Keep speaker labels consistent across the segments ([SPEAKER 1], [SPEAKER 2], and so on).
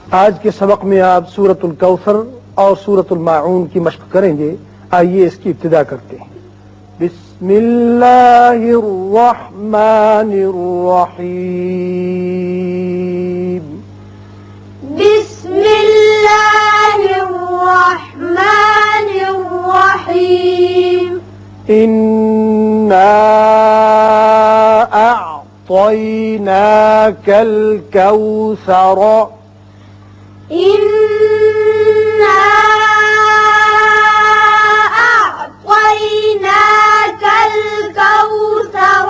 [SPEAKER 1] आज के सबक में आप सूरतुल कौसर और सूरतुल माऊन की मश्क करेंगे। आइए इसकी इब्तिदा करते हैं। बिस्मिल्लाहिर्रहमानिर्रहीम।
[SPEAKER 2] बिस्मिल्लाहिर्रहमानिर्रहीम।
[SPEAKER 1] इन्ना अअतैनाकल कौसर।
[SPEAKER 2] इन्ना अअतैनाकल कौसर।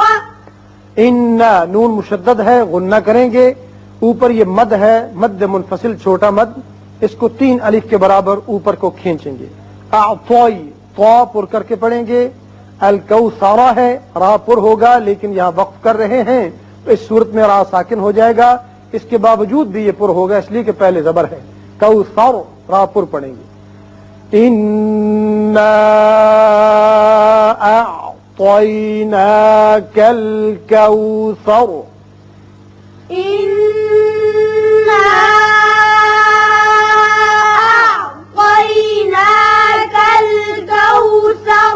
[SPEAKER 1] इन्ना नून मुशद्दद है, गुन्ना करेंगे। ऊपर ये मद है, मद मुनफसिल छोटा मद, इसको 3 अलिफ के बराबर ऊपर को खींचेंगे। अअतै तो पुर करके पढ़ेंगे। अल कौसरा है, रा पुर होगा लेकिन यहाँ वक्फ कर रहे हैं तो इस सूरत में रा साकिन हो जाएगा। इसके बावजूद भी ये पुर होगा इसलिए कि पहले जबर है। कौसर रा पुर पढ़ेंगे। इन्ना अअतैनाकल कौसर।
[SPEAKER 2] इन्ना अअतैनाकल कौसर।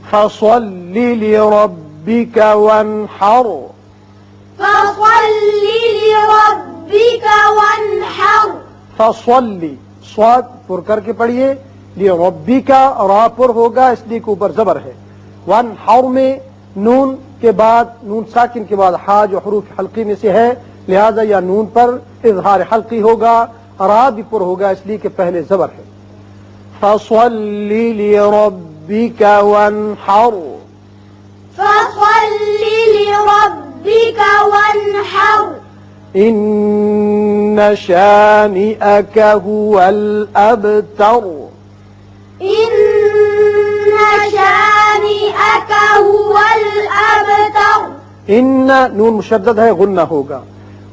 [SPEAKER 1] फसल्लि लिरब्बिक वन्हर।
[SPEAKER 2] फसल्लि लिरब्बिक वन्हर।
[SPEAKER 1] फसल्लि स्वाद पुर करके पढ़िए। लिरब्बिक रा पुर होगा इसलिए के ऊपर जबर है। वन्हर में नून के बाद नून साकिन के बाद हा जो हरूफ हल्की में से है, लिहाजा या नून पर इजहार हल्की होगा। रा भी पुर होगा इसलिए कि पहले जबर है। फसल्लि लिरब्बिक वन्हर।
[SPEAKER 2] फसल्लि लिरब्बिक वन्हर।
[SPEAKER 1] इन्न शानिअक हुवल अबतर।
[SPEAKER 2] इन्न शानिअक हुवल अबतर।
[SPEAKER 1] इन्न नून मुशद्दद है, गुन्ना होगा।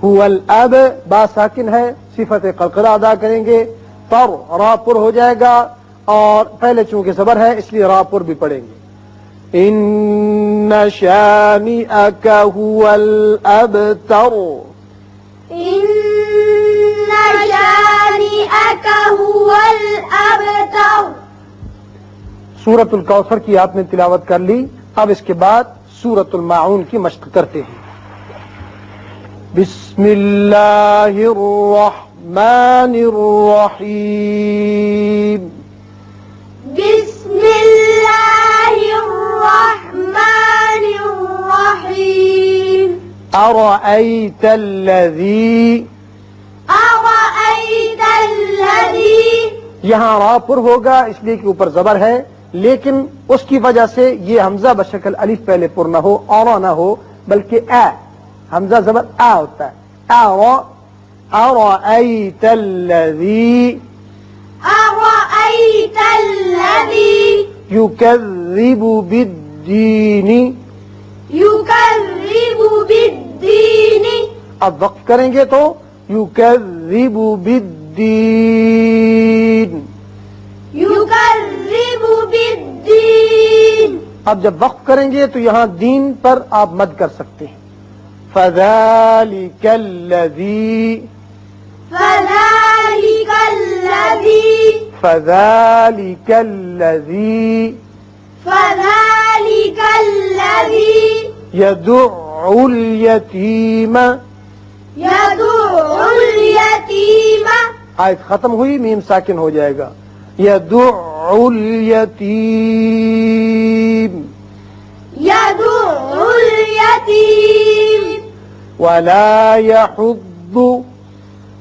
[SPEAKER 1] हुवल अब बा साकिन है, सिफत कलकला अदा करेंगे। तर रा पुर हो जाएगा और पहले चूंकि जबर है इसलिए रा पुर भी पढ़ेंगे। इन्न शानिअक हुवल अबतर।
[SPEAKER 2] इन्न शानिअक हुवल अबतर।
[SPEAKER 1] सूरतुल कौसर की आपने तिलावत कर ली। अब इसके बाद सूरतुल माऊन की मश्क करते हैं। बिस्मिल्लाहिर्रहमानिर्रहीम।
[SPEAKER 2] बिस्मिल्लाहिर्रहमानिर्रहीम।
[SPEAKER 1] अरअयतल्लज़ी।
[SPEAKER 2] अरअयतल्लज़ी।
[SPEAKER 1] यहाँ रा पुर होगा इसलिए कि ऊपर जबर है, लेकिन उसकी वजह से ये हमजा बशकल अलिफ पहले पुर न हो, और ना हो, बल्कि आ हमजा जबर आ होता है। अरअयतल्लज़ी।
[SPEAKER 2] अरअयतल्लज़ी।
[SPEAKER 1] युकज़्ज़िबु बिद्दीनी।
[SPEAKER 2] युकज़्ज़िबु बिद्दीनी।
[SPEAKER 1] अब वक्फ करेंगे तो युकज़्ज़िबु बिद्दीन।
[SPEAKER 2] युकज़्ज़िबु बिद्दीन।
[SPEAKER 1] अब जब वक्फ करेंगे तो यहाँ दीन पर आप मद कर सकते हैं। फ़ज़ालिकल्लज़ी।
[SPEAKER 2] फ़ज़ालिकल्लज़ी।
[SPEAKER 1] फ़ज़ालिकल्लज़ी।
[SPEAKER 2] फ़ज़ालिकल्लज़ी।
[SPEAKER 1] यदुउल यतीम।
[SPEAKER 2] यदुउल यतीम।
[SPEAKER 1] आयत खत्म हुई, मीम साकिन हो जाएगा। यदुउल यतीम।
[SPEAKER 2] यदुउल यतीम।
[SPEAKER 1] वला यहुद्दु।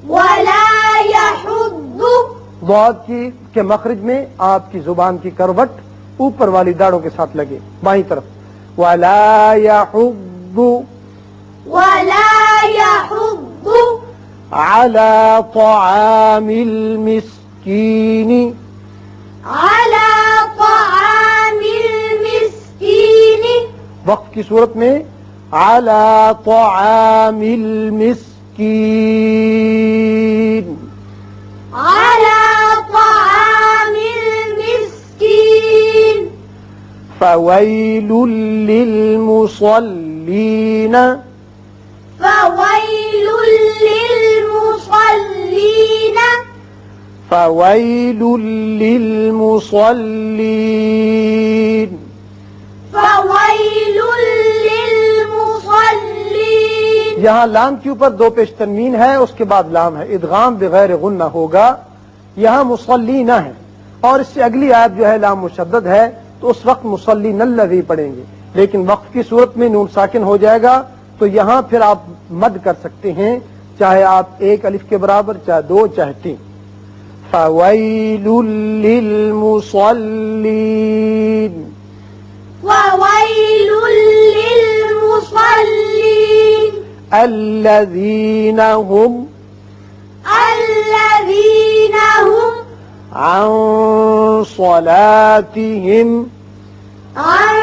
[SPEAKER 2] वला यहुद्दु।
[SPEAKER 1] वाद के मखरज में आपकी जुबान की करवट ऊपर वाली दाढ़ों के साथ लगे, बाईं तरफ। वला यहुद्दु।
[SPEAKER 2] वला यहुद्दु।
[SPEAKER 1] अला तआमिल मिस्कीनी।
[SPEAKER 2] अला तआमिल मिस्कीनी।
[SPEAKER 1] वक्त की सूरत में अला तआमिल मिस्कीन।
[SPEAKER 2] अला तआमिल मिस्कीन।
[SPEAKER 1] फवैलुल लिलमुसल्लीन।
[SPEAKER 2] फवैलुल लिलमुसल्लीन।
[SPEAKER 1] فويل للمصلين
[SPEAKER 2] فويل للمصلين
[SPEAKER 1] यहाँ लाम के ऊपर दो पेश तनवीन है, उसके बाद लाम है, इदगाम बगैर गुन्ना होगा। यहाँ मुसल्लीना है और इससे अगली आयत जो है लाम मुशद्दद है, तो उस वक्त मुसल्लीनल्लज़ी पढ़ेंगे, लेकिन वक्फ की सूरत में नून साकिन हो जाएगा। तो यहाँ फिर आप मद कर सकते हैं, चाहे आप एक अलिफ के बराबर, चाहे दो, चाहे तीन। फवैलुल लिलमुसल्लीन
[SPEAKER 2] وويل للمصلين
[SPEAKER 1] الذين هم عن صلاتهم
[SPEAKER 2] عن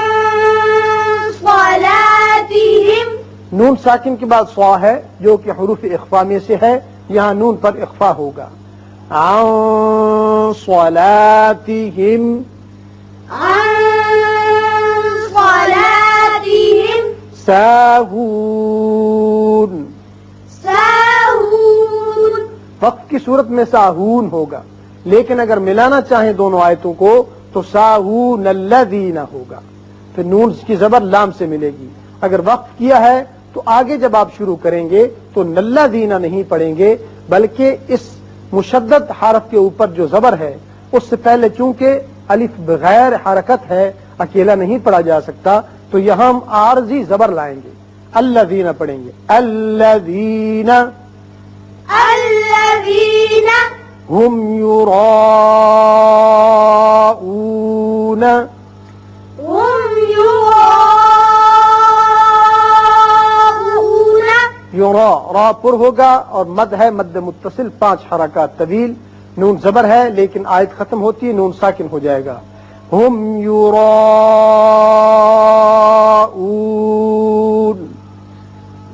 [SPEAKER 2] صلاتهم
[SPEAKER 1] नून साकिन के बाद स्वा है जो कि हुरूफ इख्फा में से है, यहाँ नून पर इख्फा होगा। عن صلاتهم
[SPEAKER 2] عن صلاتهم
[SPEAKER 1] साहून।
[SPEAKER 2] ساهون
[SPEAKER 1] वक्त की सूरत में साहून होगा, लेकिन अगर मिलाना चाहें दोनों आयतों को तो साहूनल्लज़ीना होगा, फिर नून की जबर लाम से मिलेगी। अगर वक्त किया है तो आगे जब आप शुरू करेंगे तो नल्लज़ीना नहीं पढ़ेंगे, बल्कि इस मुशद्दद हरफ के ऊपर जो जबर है उससे पहले चूंकि अलिफ बगैर हरकत है, अकेला नहीं पढ़ा जा सकता, तो यहाँ हम आरजी जबर लाएंगे, अल्लज़ीना पढ़ेंगे। अल्लज़ीना
[SPEAKER 2] الذين
[SPEAKER 1] हुम युराऊन।
[SPEAKER 2] هم يراءون
[SPEAKER 1] युरा रा पुर होगा और मद है, मद मुत्तसिल, 5 हरकत तवील। नून जबर है लेकिन आयत खत्म होती है, नून साकिन हो जाएगा। हुम युराऊन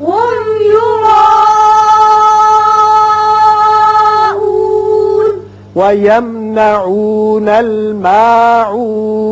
[SPEAKER 2] هم يراءون
[SPEAKER 1] वयमनऊन अल माऊन